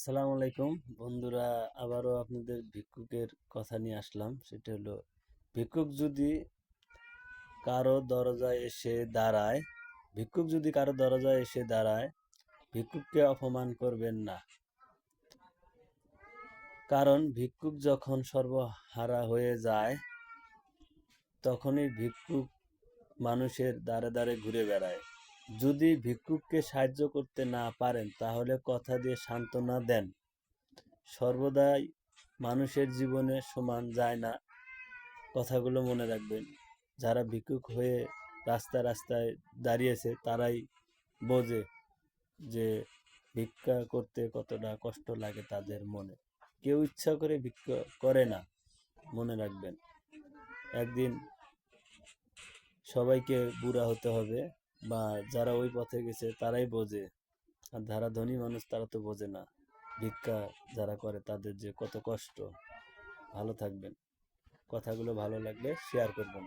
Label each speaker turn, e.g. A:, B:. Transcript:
A: আসসালামু আলাইকুম বন্ধুরা, আবারও আপনাদের ভিক্ষুকের কথা নিয়ে আসলাম। সেটা হলো, ভিক্ষুক যদি কারো দরজায় এসে দাঁড়ায় ভিক্ষুক যদি কারো দরজায় এসে দাঁড়ায়, ভিক্ষুককে অপমান করবেন না। কারণ ভিক্ষুক যখন সর্বহারা হয়ে যায়, তখনই ভিক্ষুক মানুষের দ্বারে দ্বারে ঘুরে বেড়ায়। যদি ভিক্ষুককে সাহায্য করতে না পারেন, তাহলে কথা দিয়ে সান্ত্বনা দেন। সর্বদাই মানুষের জীবনে সমান যায় না, কথাগুলো মনে রাখবেন। যারা ভিক্ষুক হয়ে রাস্তায় রাস্তায় দাঁড়িয়েছে, তারাই বোঝে যে ভিক্ষা করতে কতটা কষ্ট লাগে তাদের মনে। কেউ ইচ্ছা করে ভিক্ষা করে না, মনে রাখবেন। একদিন সবাইকে বুড়া হতে হবে, বা যারা ওই পথে গেছে তারাই বোঝে। আর যারা ধনী মানুষ, তারা তো বোঝে না ভিক্ষা যারা করে তাদের যে কত কষ্ট। ভালো থাকবেন। কথাগুলো ভালো লাগলে শেয়ার করবেন।